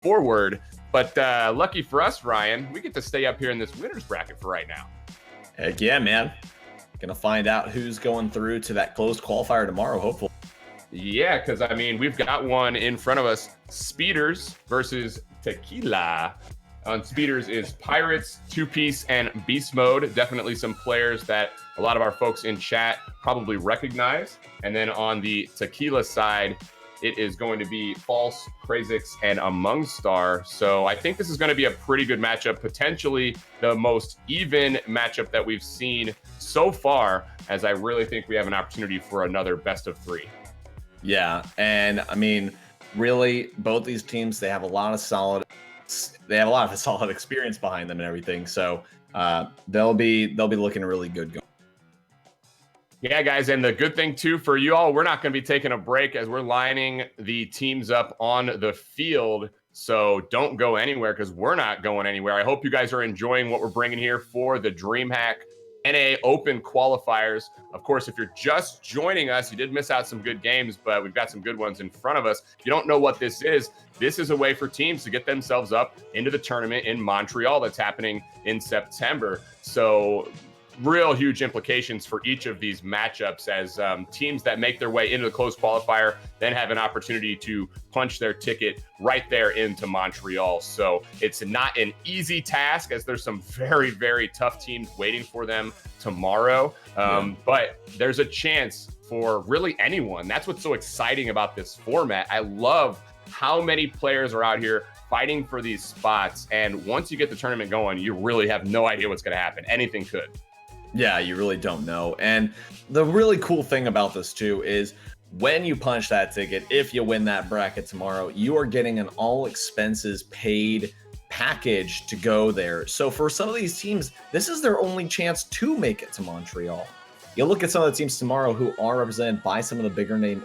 forward. But lucky for us, Ryan, we get to stay up here in this winner's bracket for right now. Heck yeah, man. Gonna find out who's going through to that closed qualifier tomorrow, hopefully. Yeah, because, I mean, we've got one in front of us. Speeders versus Tequila. On Speeders is Pirates, Two Piece, and Beast Mode. Definitely some players that a lot of our folks in chat probably recognize. And then on the Tequila side, it is going to be False, Krazix, and Among Star. So I think this is going to be a pretty good matchup, potentially the most even matchup that we've seen so far, as I really think we have an opportunity for another best of three. Yeah, and I mean, really, both these teams, they have a lot of solid experience behind them and everything. So they'll be looking really good. Yeah, guys, and the good thing, too, for you all, we're not going to be taking a break as we're lining the teams up on the field. So don't go anywhere because we're not going anywhere. I hope you guys are enjoying what we're bringing here for the Dreamhack NA Open qualifiers. Of course, if you're just joining us, you did miss out some good games, but we've got some good ones in front of us. If you don't know what this is a way for teams to get themselves up into the tournament in Montreal that's happening in September. So real huge implications for each of these matchups as teams that make their way into the closed qualifier then have an opportunity to punch their ticket right there into Montreal. So it's not an easy task as there's some very, very tough teams waiting for them tomorrow. But there's a chance for really anyone. That's what's so exciting about this format. I love how many players are out here fighting for these spots. And once you get the tournament going, you really have no idea what's going to happen. Anything could. Yeah, you really don't know. And the really cool thing about this too is when you punch that ticket, if you win that bracket tomorrow, you are getting an all expenses paid package to go there. So for some of these teams, this is their only chance to make it to Montreal. You look at some of the teams tomorrow who are represented by some of the bigger name,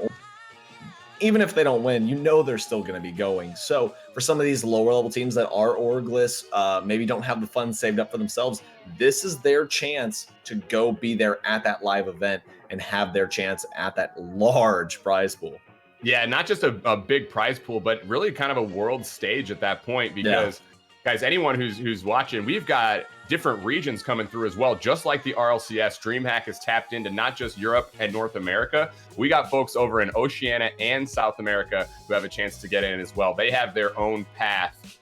even if they don't win, you know they're still going to be going. So for some of these lower level teams that are orgless, maybe don't have the funds saved up for themselves, this is their chance to go be there at that live event and have their chance at that large prize pool. Yeah, not just a big prize pool, but really kind of a world stage at that point because, guys, anyone who's watching, we've got different regions coming through as well. Just like the RLCS, Dreamhack is tapped into not just Europe and North America. We got folks over in Oceania and South America who have a chance to get in as well. They have their own path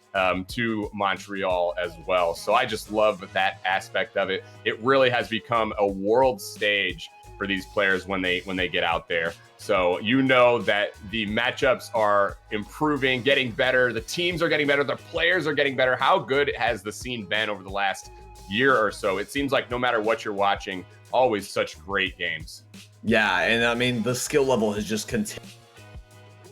to Montreal as well. So I just love that aspect of it. It really has become a world stage for these players when they get out there. So you know that the matchups are improving, getting better. The teams are getting better. The players are getting better. How good has the scene been over the last year or so? It seems like no matter what you're watching, always such great games. Yeah, and I mean, the skill level has just continued.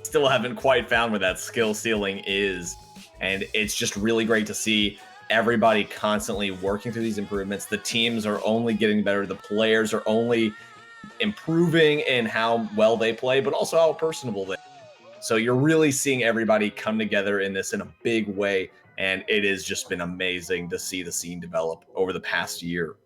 Still haven't quite found where that skill ceiling is. And it's just really great to see everybody constantly working through these improvements. The teams are only getting better. The players are only improving in how well they play, but also how personable they are. So you're really seeing everybody come together in this in a big way. And it has just been amazing to see the scene develop over the past year.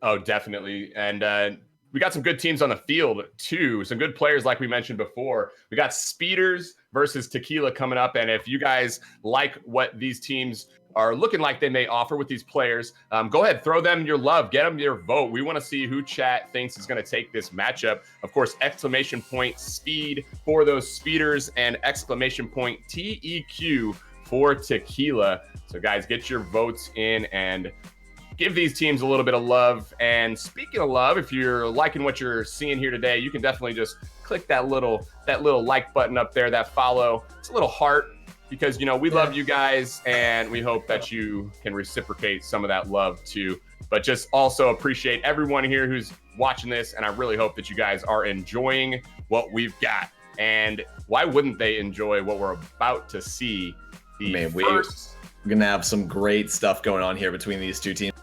Oh, definitely. And we got some good teams on the field, too. Some good players, like we mentioned before. We got Speeders versus Tequila coming up. And if you guys like what these teams are looking like they may offer with these players, go ahead, throw them your love, get them your vote. We want to see who chat thinks is going to take this matchup. Of course, exclamation point speed for those Speeders and exclamation point TEQ for Tequila. So guys, get your votes in and give these teams a little bit of love. And speaking of love, if you're liking what you're seeing here today, you can definitely just click that little like button up there, that follow. It's a little heart because, you know, we love you guys and we hope that you can reciprocate some of that love too. But just also appreciate everyone here who's watching this. And I really hope that you guys are enjoying what we've got. And why wouldn't they enjoy what we're about to see? We're going to have some great stuff going on here between these two teams.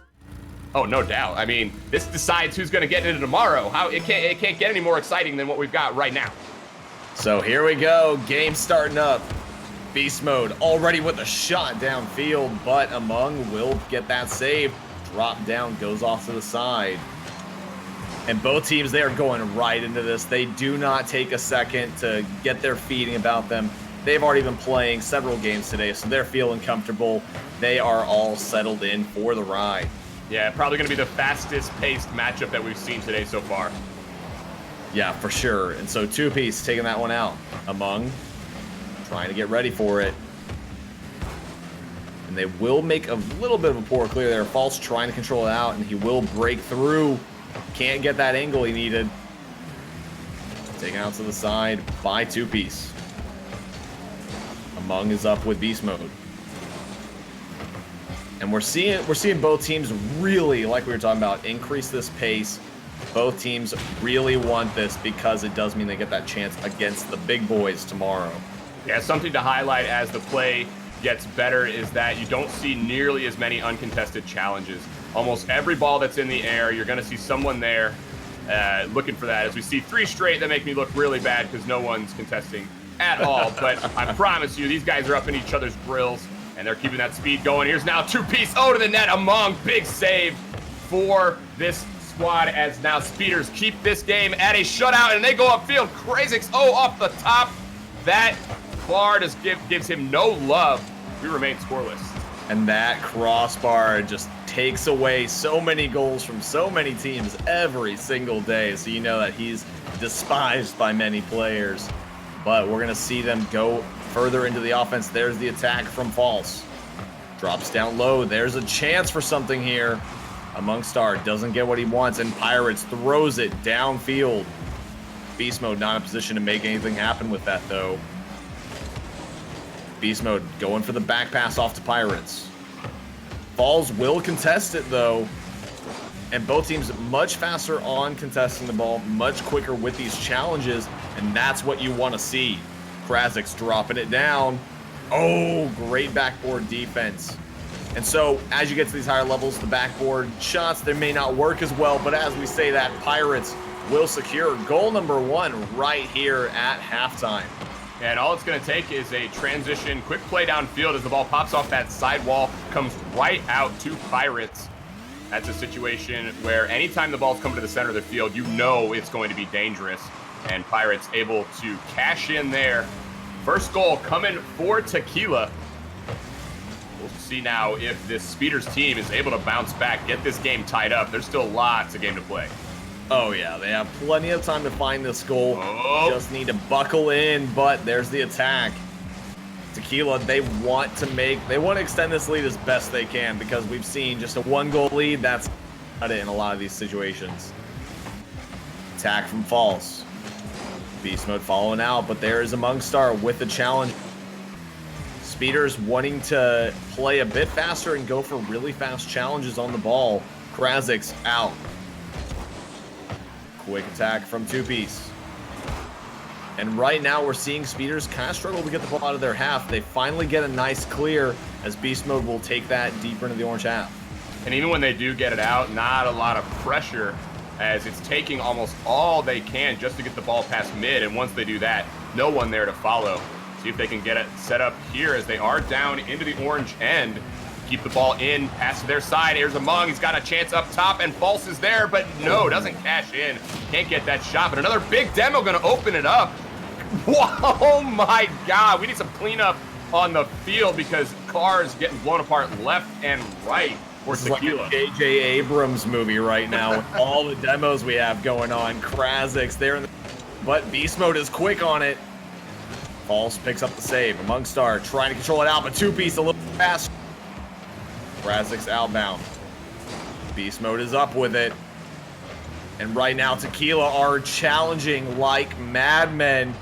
Oh, no doubt. I mean, this decides who's going to get into tomorrow. It can't get any more exciting than what we've got right now. So here we go. Game starting up. Beast mode already with a shot downfield, but Among will get that save. Drop down, goes off to the side. And both teams, they are going right into this. They do not take a second to get their feeding about them. They've already been playing several games today, so they're feeling comfortable. They are all settled in for the ride. Yeah, probably going to be the fastest-paced matchup that we've seen today so far. Yeah, for sure. And so Two-Piece taking that one out. Among trying to get ready for it. And they will make a little bit of a poor clear there. False trying to control it out, and he will break through. Can't get that angle he needed. Taken out to the side by Two-Piece. Among is up with beast mode. And we're seeing both teams really, like we were talking about, increase this pace. Both teams really want this because it does mean they get that chance against the big boys tomorrow. Yeah, something to highlight as the play gets better is that you don't see nearly as many uncontested challenges. Almost every ball that's in the air, you're going to see someone there looking for that. As we see 3 straight that make me look really bad because no one's contesting at all. But I promise you, these guys are up in each other's grills, and they're keeping that speed going. Here's now Two-Piece. Oh, to the net. Among. Big save for this squad as now Speeders keep this game at a shutout, and they go upfield. Crazix, off the top. That bar just gives him no love. We remain scoreless. And that crossbar just takes away so many goals from so many teams every single day. So you know that he's despised by many players. But we're going to see them go further into the offense. There's the attack from False. Drops down low. There's a chance for something here. Among Star doesn't get what he wants, and Pirates throws it downfield. Beast Mode not in a position to make anything happen with that, though. Beast Mode going for the back pass off to Pirates. Falls will contest it, though. And both teams much faster on contesting the ball, much quicker with these challenges, and that's what you want to see. Krazix dropping it down. Oh, great backboard defense. And so, as you get to these higher levels, the backboard shots, they may not work as well, but as we say that, Pirates will secure goal number 1 right here at halftime. And all it's going to take is a transition, quick play downfield as the ball pops off that side wall, comes right out to Pirates. That's a situation where anytime the ball's come to the center of the field, you know it's going to be dangerous. And Pirates able to cash in there. First goal coming for Tequila. We'll see now if this Speeders team is able to bounce back, get this game tied up. There's still lots of game to play. Oh, yeah, they have plenty of time to find this goal. Just need to buckle in, but there's the attack. Tequila, they want to extend this lead as best they can because we've seen just a 1-goal lead. That's not it in a lot of these situations. Attack from False. Beast Mode following out, but there is Among Star with the challenge. Speeders wanting to play a bit faster and go for really fast challenges on the ball. Krazix out. Quick attack from Two-Piece. And right now we're seeing Speeders kind of struggle to get the ball out of their half. They finally get a nice clear as Beast Mode will take that deeper into the orange half. And even when they do get it out, not a lot of pressure as it's taking almost all they can just to get the ball past mid. And once they do that, no one there to follow. See if they can get it set up here as they are down into the orange end. Keep the ball in, pass to their side. Here's Among. He's got a chance up top, and False is there, but no, doesn't cash in. Can't get that shot, but another big demo going to open it up. Whoa, oh my God. We need some cleanup on the field because cars getting blown apart left and right for Tequila. Like a J.J. Abrams movie right now with all the demos we have going on. Krazix there, but Beast Mode is quick on it. False picks up the save. Among Star trying to control it out, but Two-Piece a little fast. Krazix outbound. Beast Mode is up with it. And right now, Tequila are challenging like madmen.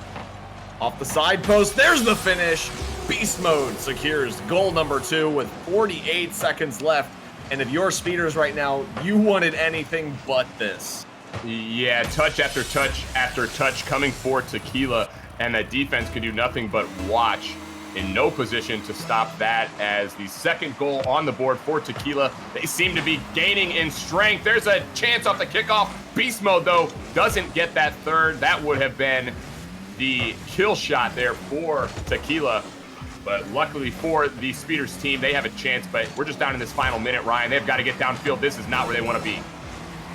Off the side post, there's the finish. Beast Mode secures goal number 2 with 48 seconds left. And if you're Speeders right now, you wanted anything but this. Yeah, touch after touch after touch coming for Tequila. And that defense can do nothing but watch. In no position to stop that as the second goal on the board for Tequila. They seem to be gaining in strength. There's a chance off the kickoff. Beast Mode, though, doesn't get that third. That would have been the kill shot there for Tequila. But luckily for the Speeders team, they have a chance. But we're just down in this final minute, Ryan. They've got to get downfield. This is not where they want to be.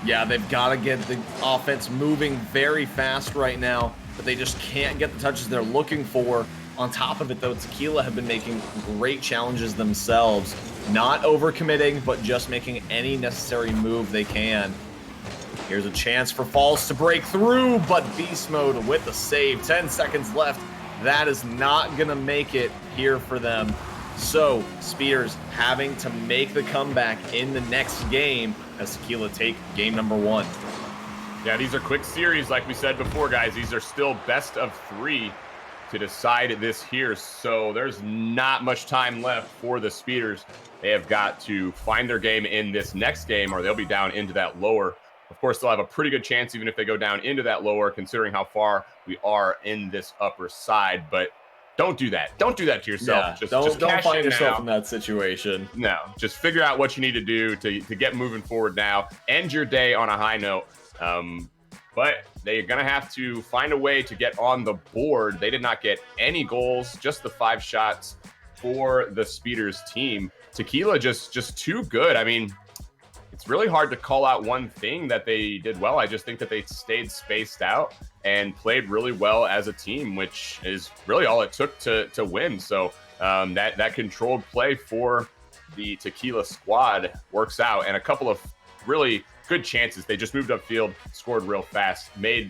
Yeah, they've got to get the offense moving very fast right now. But they just can't get the touches they're looking for. On top of it, though, Tequila have been making great challenges themselves, not overcommitting, but just making any necessary move they can. Here's a chance for Falls to break through, but Beast Mode with the save. 10 seconds left. That is not going to make it here for them. So, Speeders having to make the comeback in the next game as Tequila take game number 1. Yeah, these are quick series, like we said before, guys. These are still best of 3 to decide this here. So there's not much time left for the Speeders. They have got to find their game in this next game, or they'll be down into that lower. Of course, they'll have a pretty good chance even if they go down into that lower, considering how far we are in this upper side. But don't do that. Don't do that to yourself. Yeah, don't find yourself in that situation. No, just figure out what you need to do to get moving forward now. End your day on a high note. But they're going to have to find a way to get on the board. They did not get any goals, just the 5 shots for the Speeders team. Tequila just too good. I mean, it's really hard to call out one thing that they did well. I just think that they stayed spaced out and played really well as a team, which is really all it took to win. So that controlled play for the Tequila squad works out, and a couple of really good chances. They just moved upfield, scored real fast, they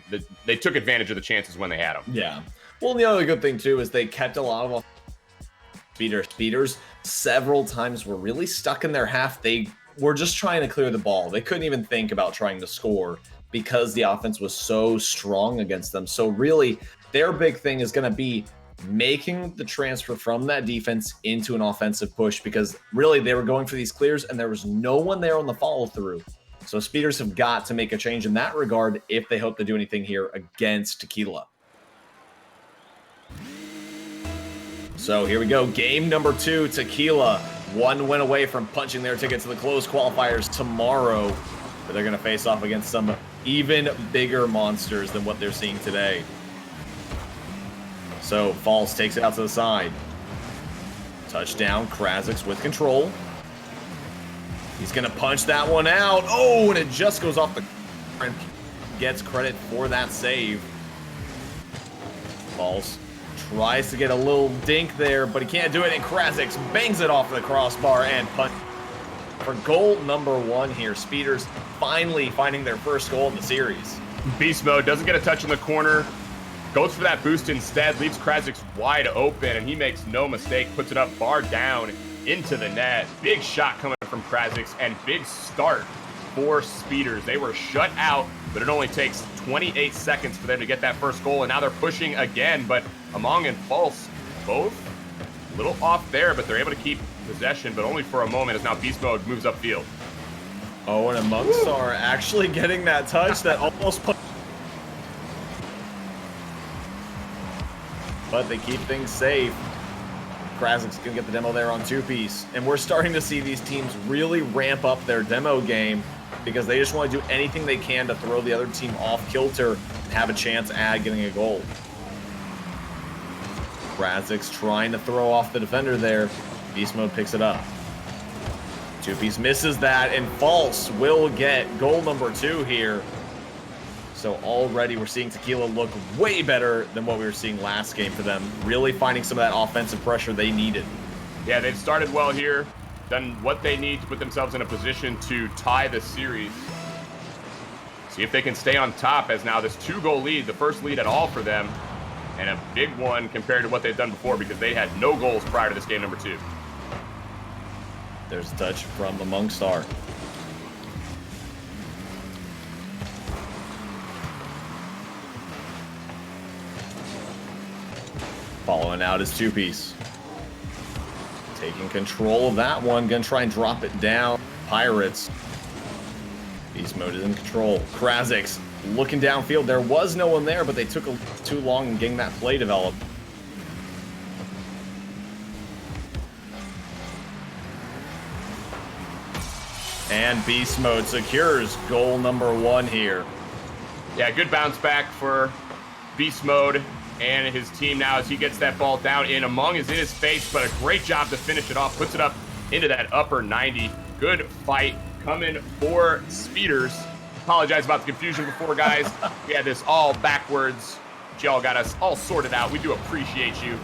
took advantage of the chances when they had them. Yeah. Well, the other good thing too is they kept a lot of speeders several times were really stuck in their half. They were just trying to clear the ball. They couldn't even think about trying to score because the offense was so strong against them. So really, their big thing is going to be making the transfer from that defense into an offensive push, because really they were going for these clears and there was no one there on the follow through. So Speeders have got to make a change in that regard if they hope to do anything here against Tequila. So here we go. Game number 2, Tequila. 1 win away from punching their ticket to the closed qualifiers tomorrow. But they're going to face off against some even bigger monsters than what they're seeing today. So Falls takes it out to the side. Touchdown, Krasix with control. He's going to punch that one out. Oh, and it just goes off the and gets credit for that save. Falls tries to get a little dink there, but he can't do it, and Krasix bangs it off the crossbar and punch for goal number 1 here. Speeders finally finding their first goal in the series. Beast Mode doesn't get a touch in the corner, goes for that boost instead, leaves Krasix wide open, and he makes no mistake, puts it up, bar down, into the net. Big shot coming from Krasix, and big start for Speeders. They were shut out, but it only takes 28 seconds for them to get that first goal, and now they're pushing again, but Among and False both a little off there, but they're able to keep possession, but only for a moment as now Beast Mode moves upfield. Oh, and Amongst are actually getting that touch that almost put... But they keep things safe. Krasix can get the demo there on 2-piece. And we're starting to see these teams really ramp up their demo game because they just want to do anything they can to throw the other team off kilter and have a chance at getting a goal. Krasix trying to throw off the defender there. Beast Mode picks it up. 2-piece misses that, and False will get goal number 2 here. So already we're seeing Tequila look way better than what we were seeing last game for them. Really finding some of that offensive pressure they needed. Yeah, they've started well here, done what they need to put themselves in a position to tie the series. See if they can stay on top, as now this 2-goal lead, the first lead at all for them, and a big one compared to what they've done before because they had no goals prior to this game number 2. There's a touch from the Monkstar. Following out his 2-piece. Taking control of that one. Gonna try and drop it down. Pirates. Beast Mode is in control. Krasix looking downfield. There was no one there, but they took too long in getting that play developed. And Beast Mode secures goal number 1 here. Yeah, good bounce back for Beast Mode and his team now as he gets that ball down in. Among is in his face, but a great job to finish it off. Puts it up into that upper 90. Good fight coming for Speeders. Apologize about the confusion before, guys. We had this all backwards. Y'all got us all sorted out. We do appreciate you.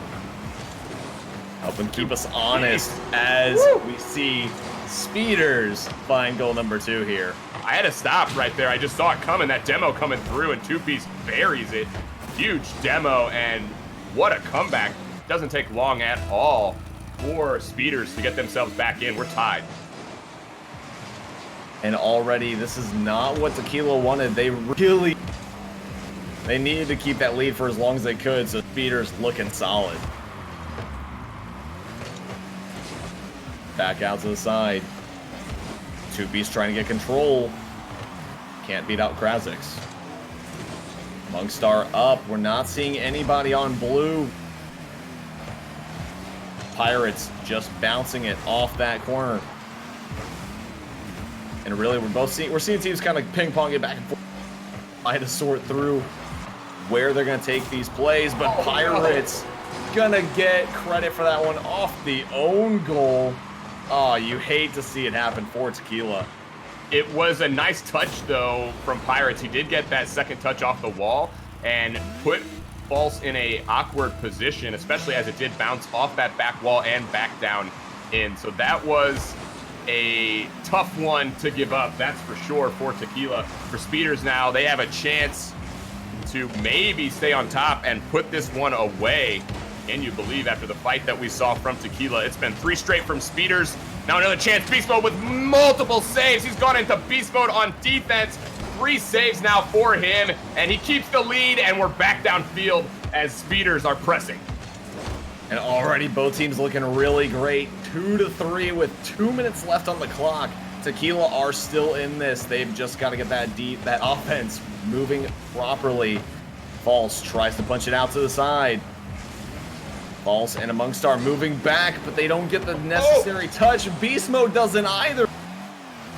Helping keep us honest as we see Speeders find goal number 2 here. I had to stop right there. I just saw it coming, that demo coming through, and 2-piece buries it. Huge demo, and what a comeback. Doesn't take long at all for Speeders to get themselves back in. We're tied. And already, this is not what Tequila wanted. They needed to keep that lead for as long as they could, so Speeders looking solid. Back out to the side. 2-piece trying to get control. Can't beat out Krasix. Monkstar up. We're not seeing anybody on blue. Pirates just bouncing it off that corner. And really, we're seeing teams kind of ping-pong it back and forth. I had to sort through where they're going to take these plays, but Pirates gonna get credit for that one off the own goal. Oh, you hate to see it happen for Tequila. It was a nice touch, though, from Pirates. He did get that second touch off the wall and put False in a awkward position, especially as it did bounce off that back wall and back down in. So that was a tough one to give up, that's for sure, for Tequila. For Speeders now, they have a chance to maybe stay on top and put this one away. Can you believe after the fight that we saw from Tequila? It's been 3 straight from Speeders. Now another chance. Beast Mode with multiple saves. He's gone into Beast Mode on defense. 3 saves now for him, and he keeps the lead, and we're back downfield as Speeders are pressing. And already both teams looking really great. 2-3 with 2 minutes left on the clock. Tequila are still in this. They've just got to get that offense moving properly. False tries to punch it out to the side. False and Monkstar moving back, but they don't get the necessary touch. Beast Mode doesn't either.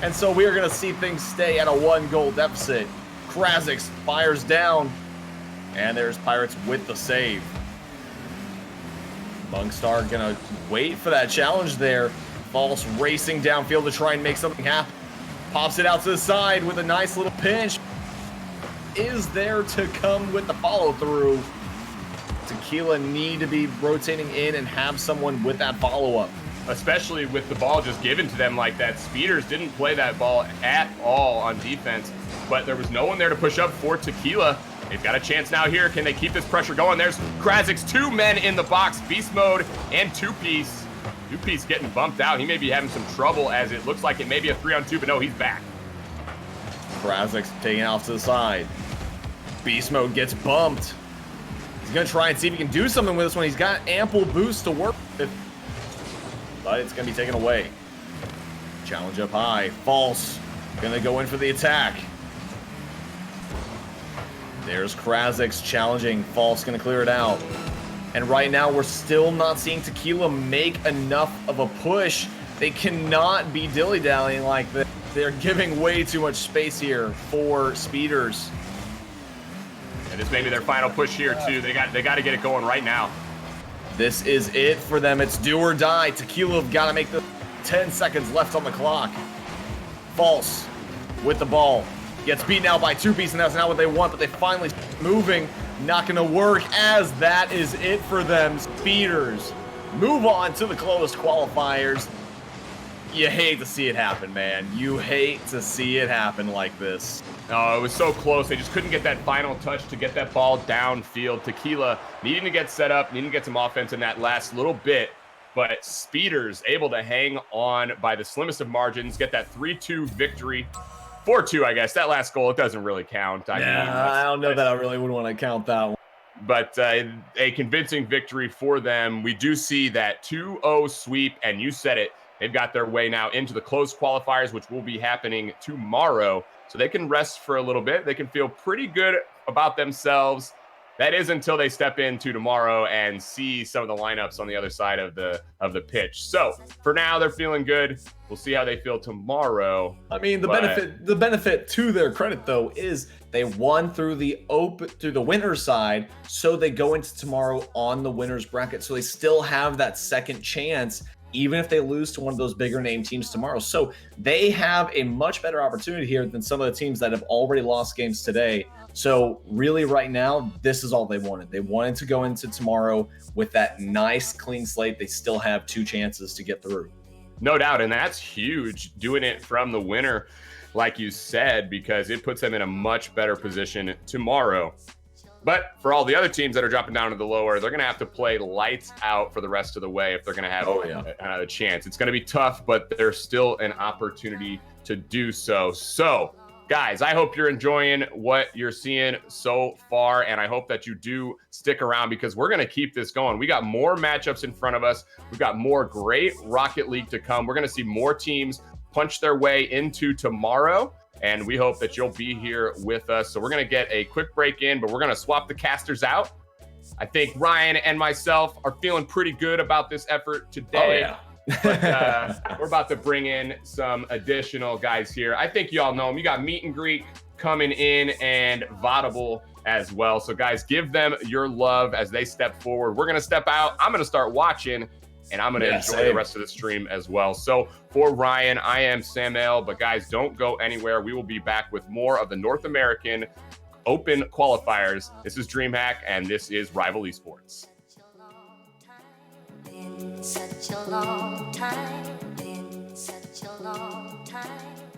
And so we are going to see things stay at a 1-goal deficit. Krasix fires down, and there's Pirates with the save. Monkstar going to wait for that challenge there. False racing downfield to try and make something happen. Pops it out to the side with a nice little pinch. Is there to come with the follow-through. Tequila need to be rotating in and have someone with that follow-up. Especially with the ball just given to them like that. Speeders didn't play that ball at all on defense, but there was no one there to push up for Tequila. They've got a chance now here. Can they keep this pressure going? There's Krasix, 2 men in the box, Beast Mode and 2-piece. 2-piece getting bumped out. He may be having some trouble as it looks like it may be a 3-on-2, but no, he's back. Krasix taking it off to the side. Beast Mode gets bumped. He's going to try and see if he can do something with this one. He's got ample boost to work with, but it's going to be taken away. Challenge up high. False. Going to go in for the attack. There's Krasix challenging. False going to clear it out. And right now, we're still not seeing Tequila make enough of a push. They cannot be dilly-dallying like this. They're giving way too much space here for Speeders. And this may be their final push here, too. They got to get it going right now. This is it for them. It's do or die. Tequila have got to make the 10 seconds left on the clock. False with the ball. Gets beat now by 2-piece, and that's not what they want, but they finally moving. Not going to work, as that is it for them. Speeders move on to the closed qualifiers. You hate to see it happen, man. You hate to see it happen like this. Oh, it was so close. They just couldn't get that final touch to get that ball downfield. Tequila needing to get set up, needing to get some offense in that last little bit. But Speeders able to hang on by the slimmest of margins, get that 3-2 victory. 4-2, I guess. That last goal, it doesn't really count. I don't know that I really would want to count that one. But a convincing victory for them. We do see that 2-0 sweep, and you said it. They've got their way now into the closed qualifiers, which will be happening tomorrow. So they can rest for a little bit. They can feel pretty good about themselves. That is until they step into tomorrow and see some of the lineups on the other side of the pitch. So for now, they're feeling good. We'll see how they feel tomorrow. I mean, the benefit to their credit though is they won through the winner's side, so they go into tomorrow on the winner's bracket. So they still have that second chance even if they lose to one of those bigger name teams tomorrow. So they have a much better opportunity here than some of the teams that have already lost games today. So really right now, this is all they wanted. They wanted to go into tomorrow with that nice clean slate. They still have 2 chances to get through. No doubt. And that's huge, doing it from the winner, like you said, because it puts them in a much better position tomorrow. But for all the other teams that are dropping down to the lower, they're going to have to play lights out for the rest of the way if they're going to have a chance. It's going to be tough, but there's still an opportunity to do so. So, guys, I hope you're enjoying what you're seeing so far, and I hope that you do stick around because we're going to keep this going. We got more matchups in front of us. We've got more great Rocket League to come. We're going to see more teams punch their way into tomorrow. And we hope that you'll be here with us. So we're going to get a quick break in, but we're going to swap the casters out. I think Ryan and myself are feeling pretty good about this effort today. Oh, yeah. But we're about to bring in some additional guys here. I think you all know them. You got Meet and Greet coming in and Vodable as well. So, guys, give them your love as they step forward. We're going to step out. I'm going to start watching. And I'm going to enjoy the rest of the stream as well. So for Ryan, I am Sam L. But guys, don't go anywhere. We will be back with more of the North American Open qualifiers. This is Dreamhack, and this is Rival Esports. Been such a long time. Been such a long time.